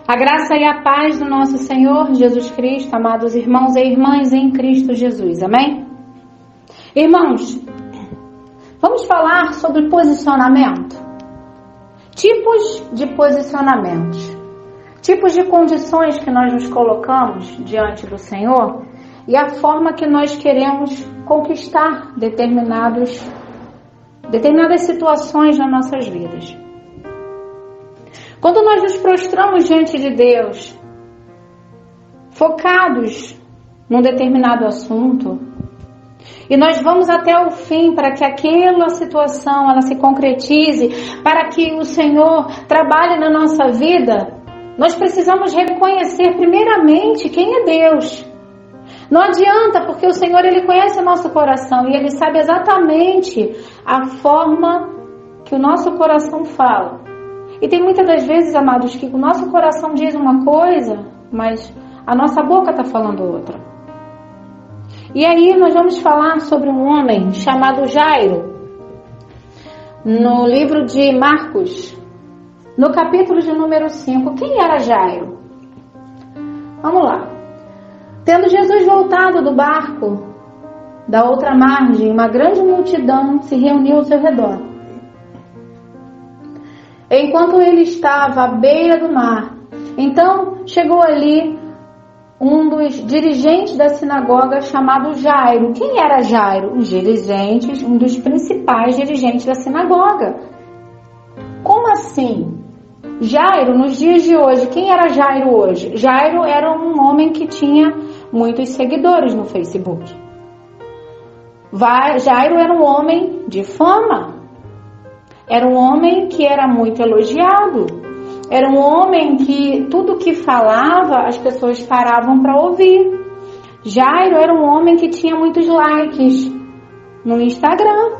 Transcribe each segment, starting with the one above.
A graça e a paz do nosso Senhor Jesus Cristo, amados irmãos e irmãs em Cristo Jesus, amém? Irmãos, vamos falar sobre posicionamento. Tipos de posicionamentos, tipos de condições que nós nos colocamos diante do Senhor e a forma que nós queremos conquistar determinadas situações nas nossas vidas. Quando nós nos prostramos diante de Deus, focados num determinado assunto, e nós vamos até o fim para que aquela situação ela se concretize, para que o Senhor trabalhe na nossa vida, nós precisamos reconhecer primeiramente quem é Deus. Não adianta, porque o Senhor ele conhece o nosso coração e Ele sabe exatamente a forma que o nosso coração fala. E tem muitas das vezes, amados, que o nosso coração diz uma coisa, mas a nossa boca está falando outra. E aí nós vamos falar sobre um homem chamado Jairo, no livro de Marcos, no capítulo de número 5. Quem era Jairo? Vamos lá. Tendo Jesus voltado do barco, da outra margem, uma grande multidão se reuniu ao seu redor. Enquanto ele estava à beira do mar, então chegou ali um dos dirigentes da sinagoga chamado Jairo. Quem era Jairo? Um dos principais dirigentes da sinagoga. Como assim? Jairo, nos dias de hoje, quem era Jairo hoje? Jairo era um homem que tinha muitos seguidores no Facebook. Jairo era um homem de fama. Era um homem que era muito elogiado. Era um homem que tudo que falava as pessoas paravam para ouvir. Jairo era um homem que tinha muitos likes no Instagram.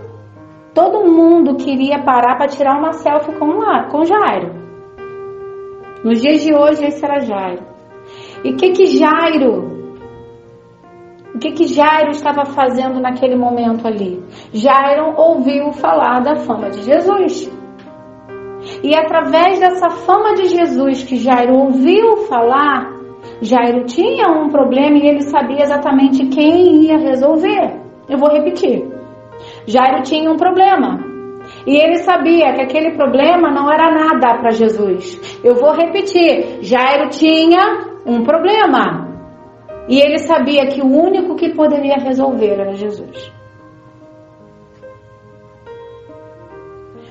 Todo mundo queria parar para tirar uma selfie com Jairo. Nos dias de hoje esse era Jairo. E o que Jairo estava fazendo naquele momento ali? Jairo ouviu falar da fama de Jesus. E através dessa fama de Jesus que Jairo ouviu falar, Jairo tinha um problema e ele sabia exatamente quem ia resolver. Eu vou repetir. Jairo tinha um problema. E ele sabia que aquele problema não era nada para Jesus. Eu vou repetir. Jairo tinha um problema. E ele sabia que o único que poderia resolver era Jesus.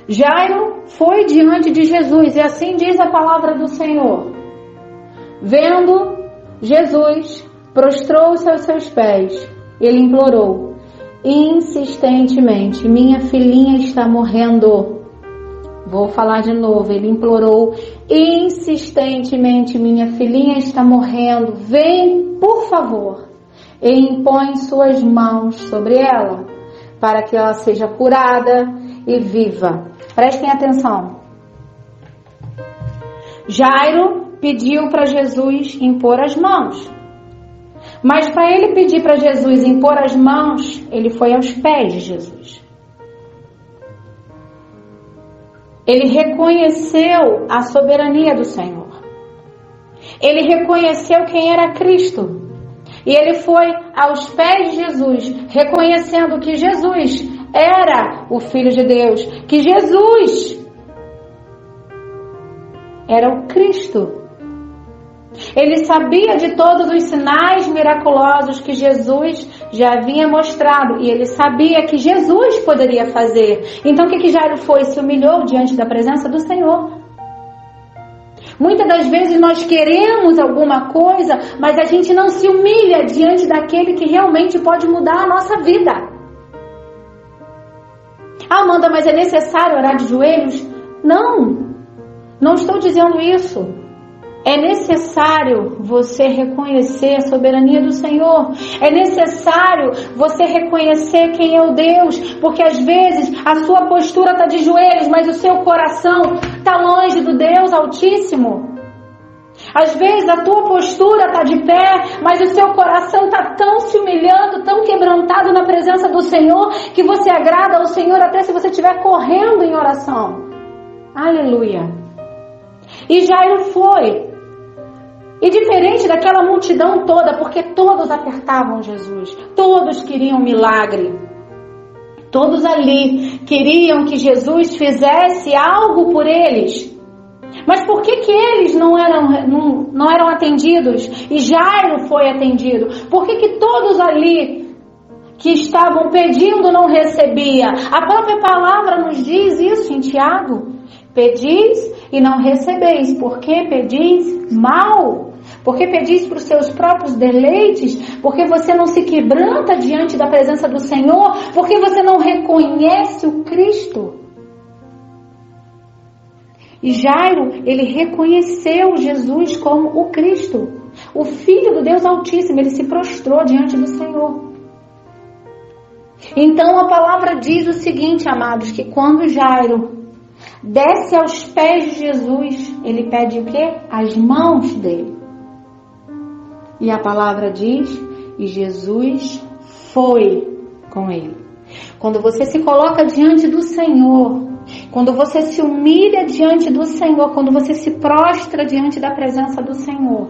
Jairo foi diante de Jesus, e assim diz a palavra do Senhor. Vendo Jesus, prostrou-se aos seus pés. Ele implorou insistentemente: minha filhinha está morrendo. Vou falar de novo. Ele implorou insistentemente: minha filhinha está morrendo. Vem, por favor, e impõe suas mãos sobre ela, para que ela seja curada e viva. Prestem atenção. Jairo pediu para Jesus impor as mãos. Mas para ele pedir para Jesus impor as mãos, ele foi aos pés de Jesus. Ele reconheceu a soberania do Senhor. Ele reconheceu quem era Cristo. E ele foi aos pés de Jesus, reconhecendo que Jesus era o Filho de Deus, que Jesus era o Cristo. Ele sabia de todos os sinais miraculosos que Jesus já havia mostrado, e ele sabia que Jesus poderia fazer. Então o que Jairo foi? Se humilhou diante da presença do Senhor. Muitas das vezes nós queremos alguma coisa, mas a gente não se humilha diante daquele que realmente pode mudar a nossa vida. Amanda, mas é necessário orar de joelhos? Não estou dizendo isso. É necessário você reconhecer a soberania do Senhor. É necessário você reconhecer quem é o Deus. Porque às vezes a sua postura está de joelhos, mas o seu coração está longe do Deus Altíssimo. Às vezes a tua postura está de pé, mas o seu coração está tão se humilhando, tão quebrantado na presença do Senhor, que você agrada ao Senhor até se você estiver correndo em oração. Aleluia. E Jairo foi E diferente daquela multidão toda, porque todos apertavam Jesus, todos queriam milagre, todos ali queriam que Jesus fizesse algo por eles. Mas por que eles não eram atendidos e Jairo foi atendido? Por que todos ali que estavam pedindo não recebia? A própria palavra nos diz isso em Tiago. Pedis e não recebeis. Por que pedis mal? Porque pedis para os seus próprios deleites? Porque você não se quebranta diante da presença do Senhor? Porque você não reconhece o Cristo? E Jairo, ele reconheceu Jesus como o Cristo, o Filho do Deus Altíssimo. Ele se prostrou diante do Senhor. Então a palavra diz o seguinte, amados, que quando Jairo desce aos pés de Jesus, ele pede o quê? As mãos dele. E a palavra diz, e Jesus foi com ele. Quando você se coloca diante do Senhor, quando você se humilha diante do Senhor, quando você se prostra diante da presença do Senhor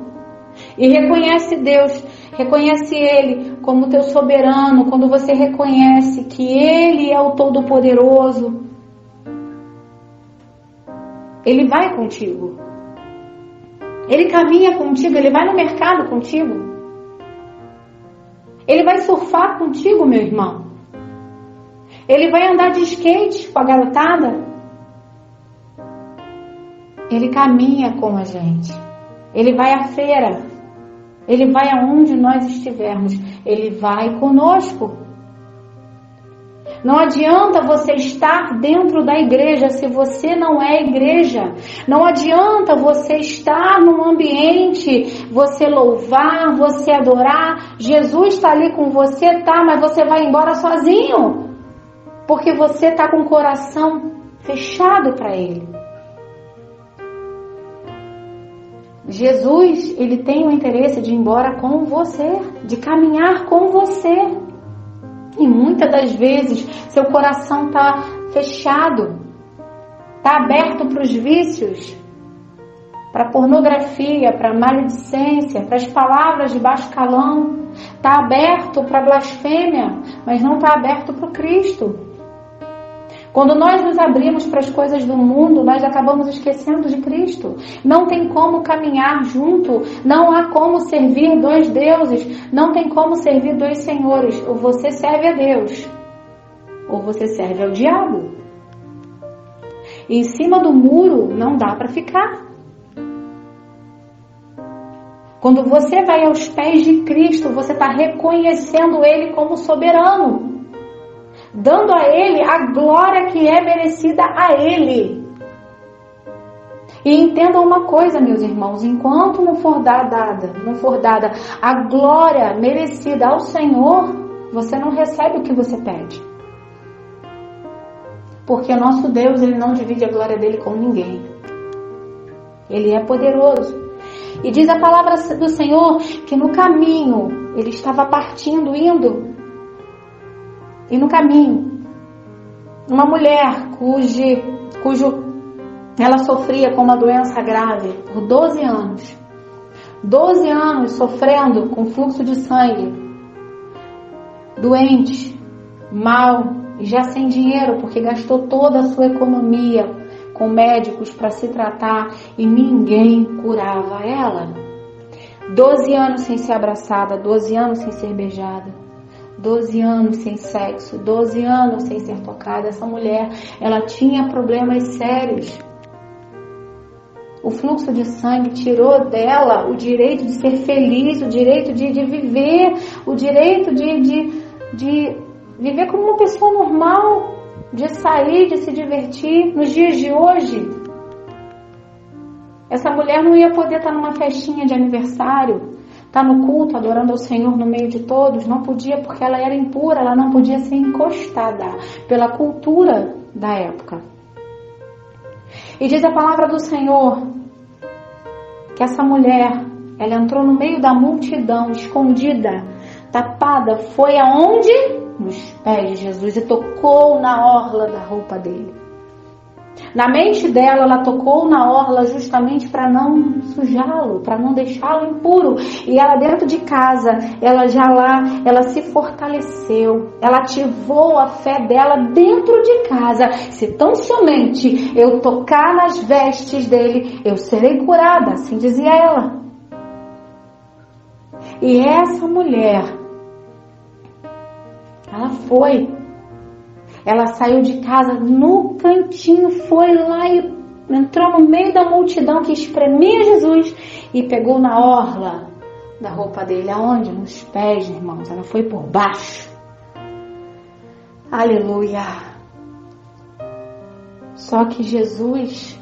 e reconhece Deus, reconhece Ele como teu soberano, quando você reconhece que Ele é o Todo-Poderoso, Ele vai contigo. Ele caminha contigo, Ele vai no mercado contigo. Ele vai surfar contigo, meu irmão. Ele vai andar de skate com a garotada. Ele caminha com a gente. Ele vai à feira. Ele vai aonde nós estivermos. Ele vai conosco. Não adianta você estar dentro da igreja se você não é igreja. Não adianta você estar num ambiente, você louvar, você adorar. Jesus está ali com você, tá? Mas você vai embora sozinho. Porque você está com o coração fechado para Ele. Jesus, Ele tem o interesse de ir embora com você, de caminhar com você. E muitas das vezes, seu coração está fechado, está aberto para os vícios, para a pornografia, para a maledicência, para as palavras de baixo calão. Está aberto para a blasfêmia, mas não está aberto para o Cristo. Quando nós nos abrimos para as coisas do mundo, nós acabamos esquecendo de Cristo. Não tem como caminhar junto, não há como servir dois deuses, não tem como servir dois senhores. Ou você serve a Deus, ou você serve ao diabo. E em cima do muro não dá para ficar. Quando você vai aos pés de Cristo, você está reconhecendo Ele como soberano, dando a Ele a glória que é merecida a Ele. E entendam uma coisa, meus irmãos, enquanto não for dada a glória merecida ao Senhor, você não recebe o que você pede. Porque nosso Deus, Ele não divide a glória dele com ninguém. Ele é poderoso. E diz a palavra do Senhor que no caminho, Ele estava partindo, indo. E no caminho, uma mulher cujo ela sofria com uma doença grave por 12 anos. 12 anos sofrendo com fluxo de sangue. Doente, mal, e já sem dinheiro, porque gastou toda a sua economia com médicos para se tratar e ninguém curava ela. 12 anos sem ser abraçada, 12 anos sem ser beijada. 12 anos sem sexo, 12 anos sem ser tocada. Essa mulher, ela tinha problemas sérios. O fluxo de sangue tirou dela o direito de ser feliz, o direito de viver, o direito de viver como uma pessoa normal, de sair, de se divertir. Nos dias de hoje, essa mulher não ia poder estar numa festinha de aniversário, está no culto, adorando ao Senhor no meio de todos. Não podia, porque ela era impura, ela não podia ser encostada pela cultura da época. E diz a palavra do Senhor que essa mulher, ela entrou no meio da multidão, escondida, tapada, foi aonde? Nos pés de Jesus, e tocou na orla da roupa dele. Na mente dela, ela tocou na orla justamente para não sujá-lo, para não deixá-lo impuro. E ela dentro de casa, ela se fortaleceu, ela ativou a fé dela dentro de casa. Se tão somente eu tocar nas vestes dele, eu serei curada, assim dizia ela. E essa mulher, ela saiu de casa no cantinho, foi lá e entrou no meio da multidão que espremia Jesus e pegou na orla da roupa dele. Aonde? Nos pés, irmãos. Ela foi por baixo. Aleluia. Só que Jesus,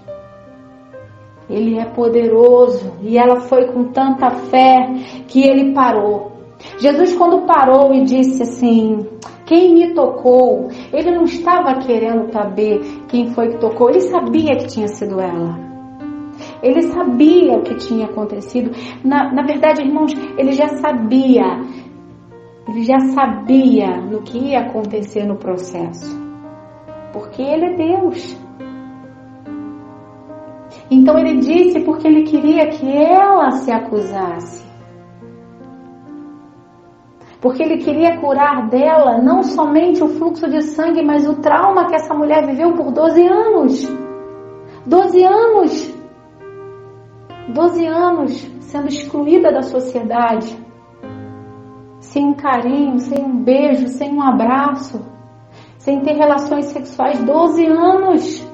Ele é poderoso, e ela foi com tanta fé que Ele parou. Jesus, quando parou e disse assim: quem me tocou? Ele não estava querendo saber quem foi que tocou. Ele sabia que tinha sido ela. Ele sabia o que tinha acontecido. Na verdade, irmãos, ele já sabia. Ele já sabia no que ia acontecer no processo. Porque Ele é Deus. Então Ele disse porque Ele queria que ela se acusasse. Porque Ele queria curar dela não somente o fluxo de sangue, mas o trauma que essa mulher viveu por 12 anos. 12 anos. 12 anos sendo excluída da sociedade. Sem um carinho, sem um beijo, sem um abraço. Sem ter relações sexuais. 12 anos.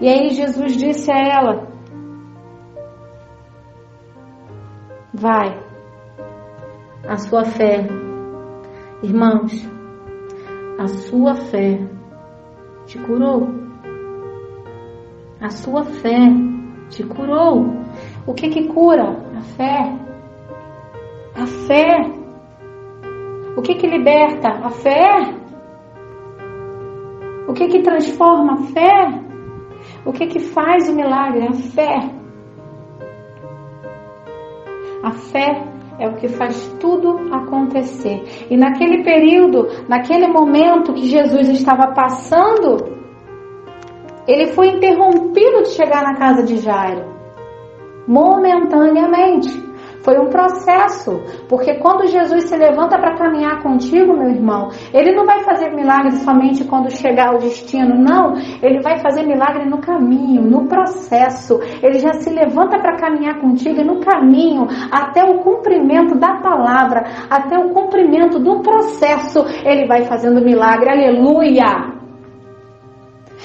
E aí Jesus disse a ela: vai, a sua fé, irmãos, a sua fé te curou. A sua fé te curou. O que cura? A fé. A fé. O que liberta? A fé. O que transforma? A fé. O que faz o milagre? A fé. A fé é o que faz tudo acontecer. E naquele período, naquele momento que Jesus estava passando, ele foi interrompido de chegar na casa de Jairo. Momentaneamente. Foi um processo, porque quando Jesus se levanta para caminhar contigo, meu irmão, Ele não vai fazer milagre somente quando chegar ao destino, não. Ele vai fazer milagre no caminho, no processo. Ele já se levanta para caminhar contigo no caminho, até o cumprimento da palavra, até o cumprimento do processo, Ele vai fazendo milagre. Aleluia!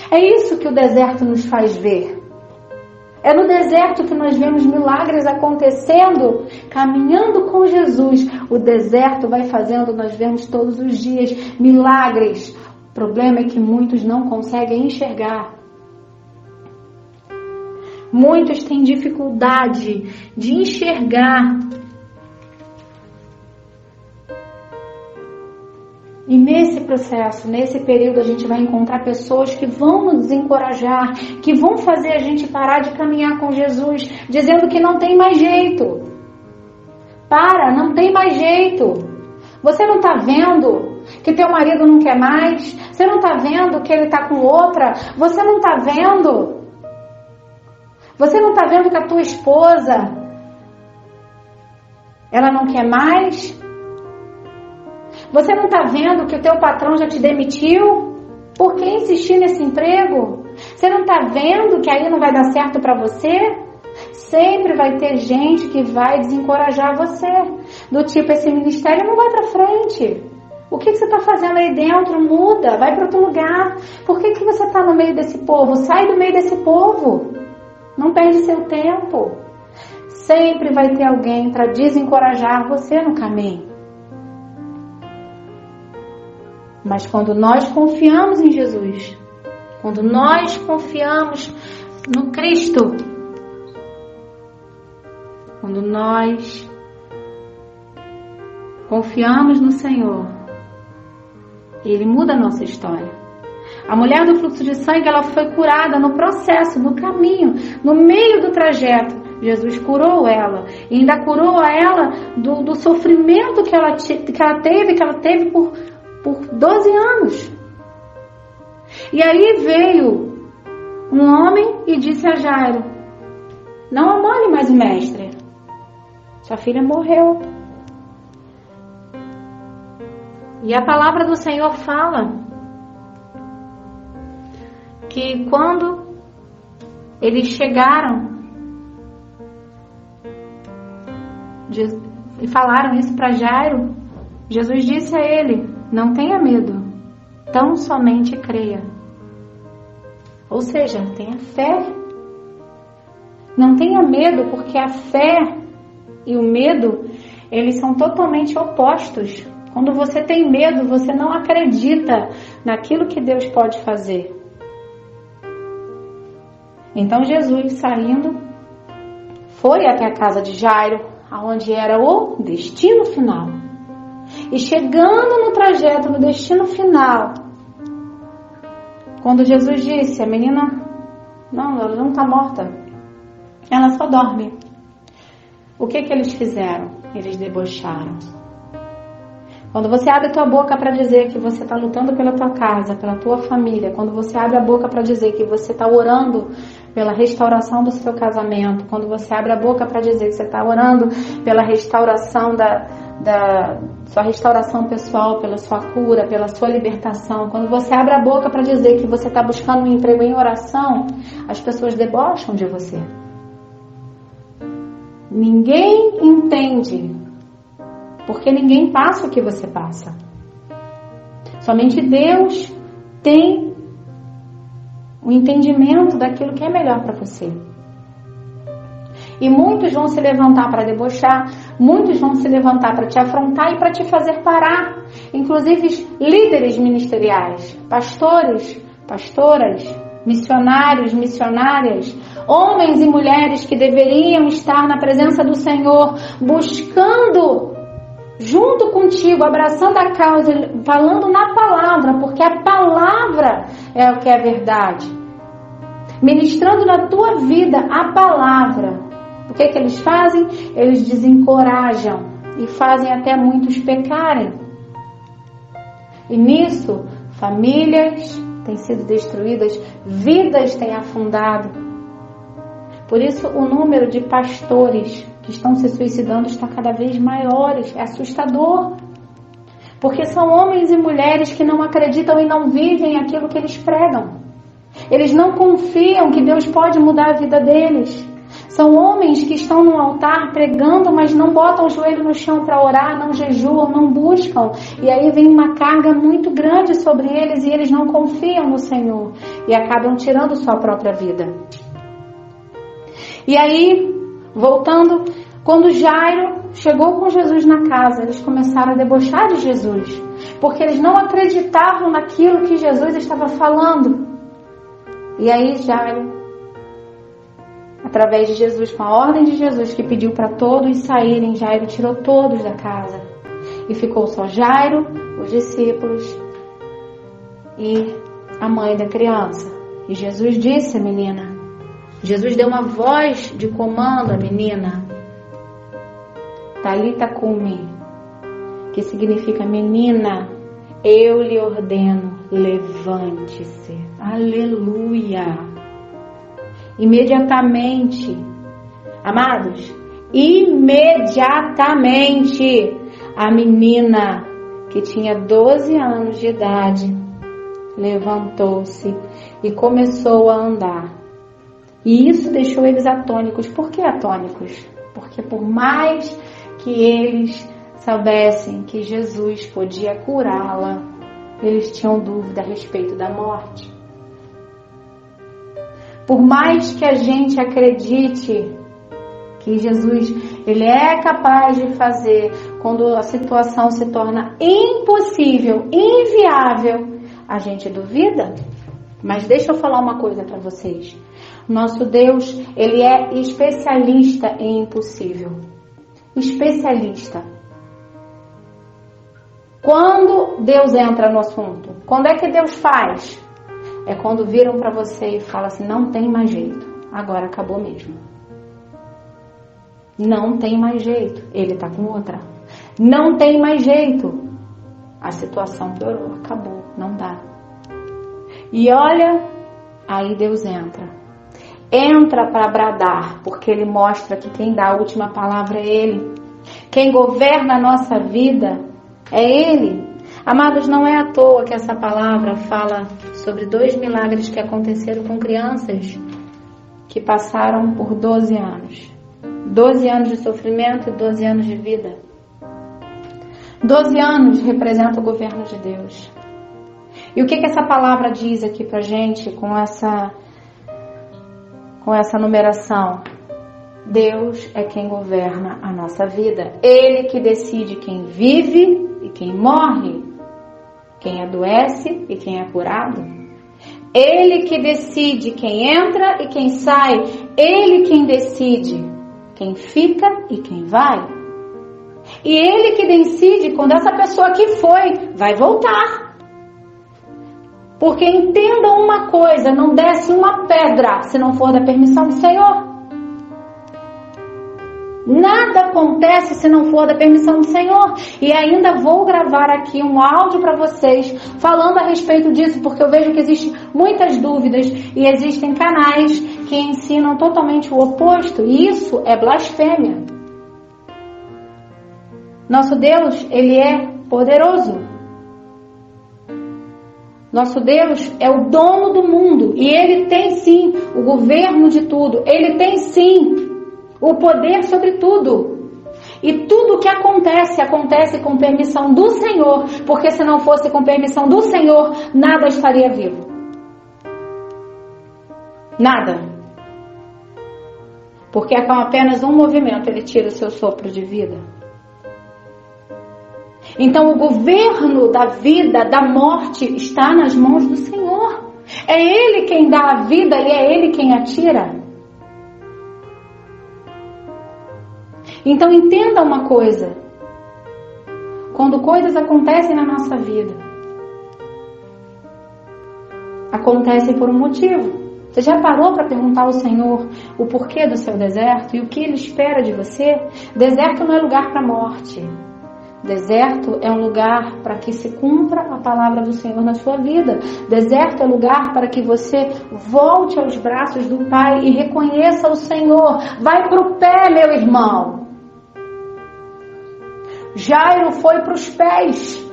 É isso que o deserto nos faz ver. É no deserto que nós vemos milagres acontecendo, caminhando com Jesus. O deserto vai fazendo, nós vemos todos os dias milagres. O problema é que muitos não conseguem enxergar. Muitos têm dificuldade de enxergar. E nesse processo, nesse período, a gente vai encontrar pessoas que vão nos desencorajar, que vão fazer a gente parar de caminhar com Jesus, dizendo que não tem mais jeito. Não tem mais jeito. Você não está vendo que teu marido não quer mais? Você não está vendo que ele está com outra? Você não está vendo? Você não está vendo que a tua esposa, ela não quer mais? Você não está vendo que o teu patrão já te demitiu? Por que insistir nesse emprego? Você não está vendo que aí não vai dar certo para você? Sempre vai ter gente que vai desencorajar você. Do tipo, esse ministério não vai para frente. O que você está fazendo aí dentro? Muda, vai para outro lugar. Por que você está no meio desse povo? Sai do meio desse povo. Não perde seu tempo. Sempre vai ter alguém para desencorajar você no caminho. Mas quando nós confiamos em Jesus, quando nós confiamos no Cristo, quando nós confiamos no Senhor, Ele muda a nossa história. A mulher do fluxo de sangue, ela foi curada no processo, no caminho, no meio do trajeto. Jesus curou ela, e ainda curou a ela do sofrimento que ela teve por 12 anos. E aí veio um homem e disse a Jairo: não amole mais o mestre, sua filha morreu. E a palavra do Senhor fala que quando eles chegaram e falaram isso para Jairo, Jesus disse a ele: não tenha medo, tão somente creia. Ou seja, tenha fé. Não tenha medo, porque a fé e o medo, eles são totalmente opostos. Quando você tem medo, você não acredita naquilo que Deus pode fazer. Então Jesus, saindo, foi até a casa de Jairo, onde era o destino final. E chegando no trajeto, no destino final, quando Jesus disse: a menina, não, ela não está morta, ela só dorme. O que eles fizeram? Eles debocharam. Quando você abre a tua boca para dizer que você está lutando pela tua casa, pela tua família, quando você abre a boca para dizer que você está orando pela restauração do seu casamento, quando você abre a boca para dizer que você está orando pela restauração da sua restauração pessoal, pela sua cura, pela sua libertação, quando você abre a boca para dizer que você está buscando um emprego em oração, as pessoas debocham de você. Ninguém entende, porque ninguém passa o que você passa. Somente Deus tem o entendimento daquilo que é melhor para você. E muitos vão se levantar para debochar, muitos vão se levantar para te afrontar e para te fazer parar. Inclusive líderes ministeriais, pastores, pastoras, missionários, missionárias, homens e mulheres que deveriam estar na presença do Senhor, buscando junto contigo, abraçando a causa, falando na palavra, porque a palavra é o que é verdade. Ministrando na tua vida a palavra. O que eles fazem? Eles desencorajam e fazem até muitos pecarem. E nisso, famílias têm sido destruídas, vidas têm afundado. Por isso, o número de pastores que estão se suicidando está cada vez maior. É assustador. Porque são homens e mulheres que não acreditam e não vivem aquilo que eles pregam. Eles não confiam que Deus pode mudar a vida deles. São homens que estão no altar pregando, mas não botam o joelho no chão para orar, não jejuam, não buscam. E aí vem uma carga muito grande sobre eles e eles não confiam no Senhor. E acabam tirando sua própria vida. E aí, voltando, quando Jairo chegou com Jesus na casa, eles começaram a debochar de Jesus. Porque eles não acreditavam naquilo que Jesus estava falando. E aí Jairo, através de Jesus, com a ordem de Jesus que pediu para todos saírem, Jairo tirou todos da casa. E ficou só Jairo, os discípulos e a mãe da criança. E Jesus disse à menina, Jesus deu uma voz de comando à menina, Talita cumi, que significa menina, eu lhe ordeno, levante-se. Aleluia! Imediatamente, amados, imediatamente, a menina que tinha 12 anos de idade levantou-se e começou a andar. E isso deixou eles atônicos. Por que atônicos? Porque por mais que eles soubessem que Jesus podia curá-la, eles tinham dúvida a respeito da morte. Por mais que a gente acredite que Jesus, ele é capaz de fazer, quando a situação se torna impossível, inviável, a gente duvida. Mas deixa eu falar uma coisa para vocês. Nosso Deus, ele é especialista em impossível. Especialista. Quando Deus entra no assunto? Quando é que Deus faz? É quando viram para você e falam assim, não tem mais jeito. Agora acabou mesmo. Não tem mais jeito. Ele está com outra. Não tem mais jeito. A situação piorou. Acabou. Não dá. E olha, Aí Deus entra. Entra para bradar, porque Ele mostra que quem dá a última palavra é Ele. Quem governa a nossa vida é Ele. Amados, não é à toa que essa palavra fala sobre 2 milagres que aconteceram com crianças que passaram por 12 anos. 12 anos de sofrimento e 12 anos de vida. 12 anos representa o governo de Deus. E o que essa palavra diz aqui pra gente com essa numeração? Deus é quem governa a nossa vida. Ele que decide quem vive e quem morre, quem adoece e quem é curado. Ele que decide quem entra e quem sai. Ele quem decide quem fica e quem vai. E Ele que decide quando essa pessoa que foi vai voltar. Porque entendam uma coisa, não desce uma pedra se não for da permissão do Senhor. Nada acontece se não for da permissão do Senhor. E ainda vou gravar aqui um áudio para vocês falando a respeito disso, porque eu vejo que existem muitas dúvidas e existem canais que ensinam totalmente o oposto. E isso é blasfêmia. Nosso Deus, Ele é poderoso. Nosso Deus é o dono do mundo e Ele tem sim o governo de tudo. Ele tem sim o poder sobre tudo. E tudo que acontece, acontece com permissão do Senhor, porque se não fosse com permissão do Senhor, nada estaria vivo. Nada. Porque com apenas um movimento Ele tira o seu sopro de vida. Então o governo da vida, da morte, está nas mãos do Senhor. É Ele quem dá a vida e é Ele quem a tira. Então entenda uma coisa. Quando coisas acontecem na nossa vida, acontecem por um motivo. Você já parou para perguntar ao Senhor o porquê do seu deserto e o que Ele espera de você? Deserto não é lugar para morte. Deserto é um lugar para que se cumpra a palavra do Senhor na sua vida. Deserto é lugar para que você volte aos braços do Pai e reconheça o Senhor. Vai para o pé, meu irmão. Jairo foi para os pés.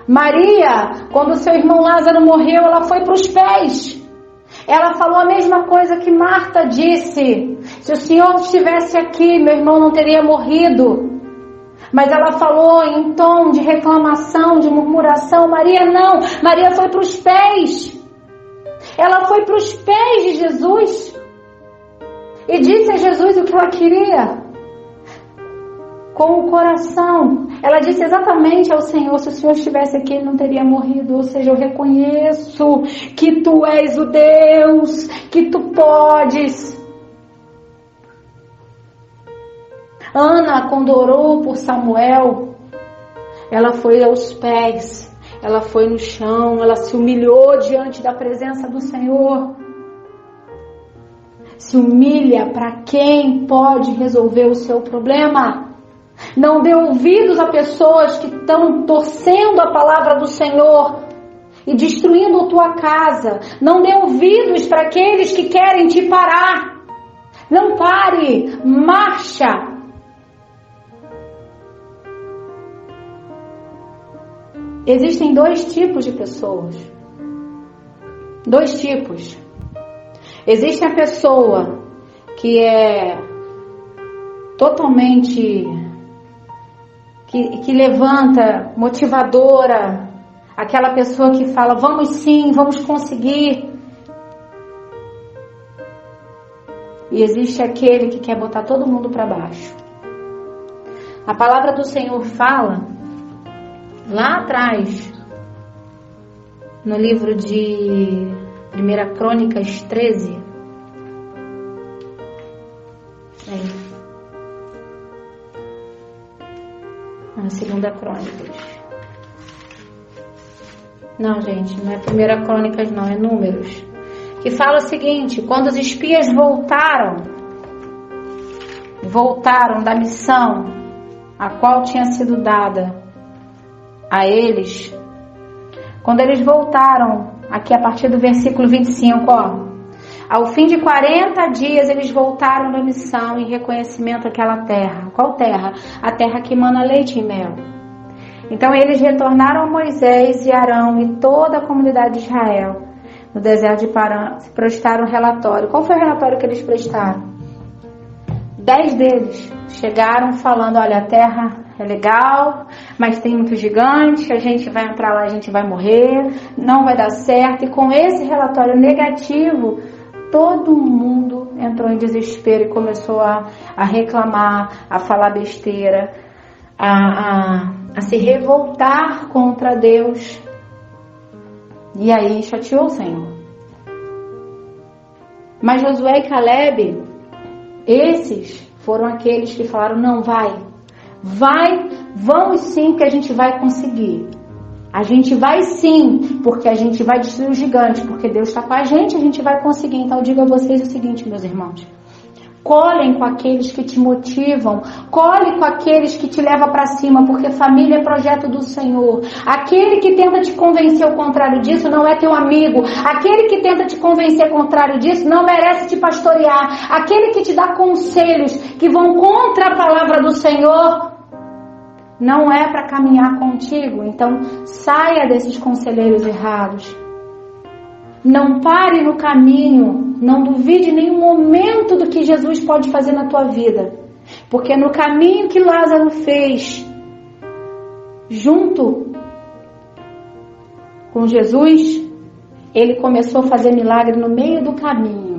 Maria, quando seu irmão Lázaro morreu, ela foi para os pés. Ela falou a mesma coisa que Marta disse. Se o Senhor estivesse aqui, meu irmão não teria morrido. Mas ela falou em tom de reclamação, de murmuração. Maria não, Maria foi para os pés. Ela foi para os pés de Jesus. E disse a Jesus o que ela queria. Com o coração. Ela disse exatamente ao Senhor, se o Senhor estivesse aqui, ele não teria morrido. Ou seja, eu reconheço que Tu és o Deus, que Tu podes. Ana, quando orou por Samuel, ela foi aos pés, ela foi no chão, ela se humilhou diante da presença do Senhor. Se humilha para quem pode resolver o seu problema. Não dê ouvidos a pessoas que estão torcendo a palavra do Senhor e destruindo a tua casa. Não dê ouvidos para aqueles que querem te parar. Não pare, marcha. Existem 2 tipos de pessoas. 2 tipos. Existe a pessoa que é totalmente que levanta, motivadora, aquela pessoa que fala, vamos sim, vamos conseguir. E existe aquele que quer botar todo mundo para baixo. A palavra do Senhor fala lá atrás, no livro de 1 Crônicas 13, na 2 Crônicas. Não, gente, não é 1 Crônicas não, é Números. Que fala o seguinte, quando os espias voltaram da missão a qual tinha sido dada a eles, quando eles voltaram aqui a partir do versículo 25, ó. Ao fim de 40 dias, eles voltaram da missão em reconhecimento àquela terra. Qual terra? A terra que emana leite e mel. Então, eles retornaram a Moisés e Arão e toda a comunidade de Israel. No deserto de Parã, se prestaram um relatório. Qual foi o relatório que eles prestaram? 10 deles chegaram falando, olha, a terra é legal, mas tem muito gigante, a gente vai entrar lá, a gente vai morrer, não vai dar certo. E com esse relatório negativo, todo mundo entrou em desespero e começou a reclamar, a falar besteira, a se revoltar contra Deus. E aí chateou o Senhor. Mas Josué e Caleb, esses foram aqueles que falaram, não, vamos sim que a gente vai conseguir. A gente vai sim, porque a gente vai destruir o gigante, porque Deus está com a gente vai conseguir. Então eu digo a vocês o seguinte, meus irmãos. Colhem com aqueles que te motivam, colhe com aqueles que te levam para cima, porque família é projeto do Senhor. Aquele que tenta te convencer ao contrário disso não é teu amigo. Aquele que tenta te convencer ao contrário disso não merece te pastorear. Aquele que te dá conselhos que vão contra a palavra do Senhor não é para caminhar contigo. Então saia desses conselheiros errados. Não pare no caminho, não duvide em nenhum momento do que Jesus pode fazer na tua vida. Porque no caminho que Lázaro fez, junto com Jesus, ele começou a fazer milagre no meio do caminho,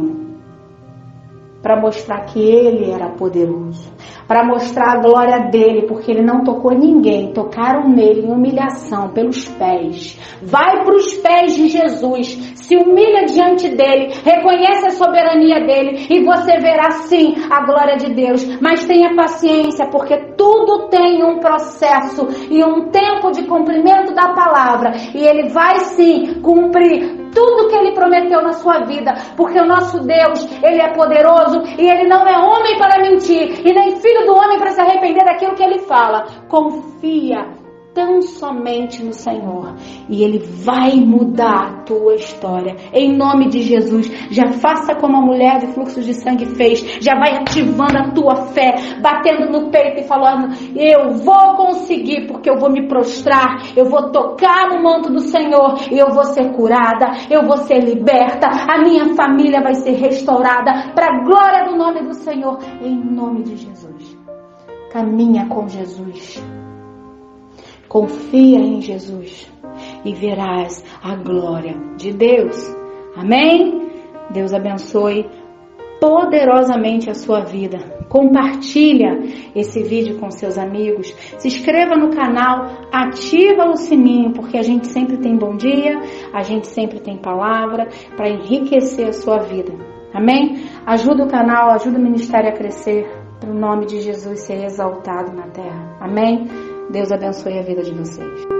para mostrar que ele era poderoso, para mostrar a glória dele, porque ele não tocou ninguém, tocaram nele em humilhação, pelos pés. Vai para os pés de Jesus, se humilha diante dele, reconhece a soberania dele e você verá sim a glória de Deus. Mas tenha paciência, porque tudo tem um processo e um tempo de cumprimento da palavra, e ele vai sim cumprir tudo que ele prometeu na sua vida, porque o nosso Deus, ele é poderoso e ele não é homem para mentir e nem filho do homem para se arrepender daquilo que ele fala. Confia tão somente no Senhor e ele vai mudar a tua história em nome de Jesus. Já faça como a mulher de fluxo de sangue fez, já vai ativando a tua fé, batendo no peito e falando, eu vou conseguir, porque eu vou me prostrar, eu vou tocar no manto do Senhor e eu vou ser curada, eu vou ser liberta, a minha família vai ser restaurada para a glória do nome do Senhor, em nome de Jesus. Caminha com Jesus. Confia em Jesus e verás a glória de Deus. Amém? Deus abençoe poderosamente a sua vida. Compartilha esse vídeo com seus amigos. Se inscreva no canal, ativa o sininho, porque a gente sempre tem bom dia, a gente sempre tem palavra para enriquecer a sua vida. Amém? Ajuda o canal, ajuda o ministério a crescer, para o nome de Jesus ser exaltado na terra. Amém? Deus abençoe a vida de vocês.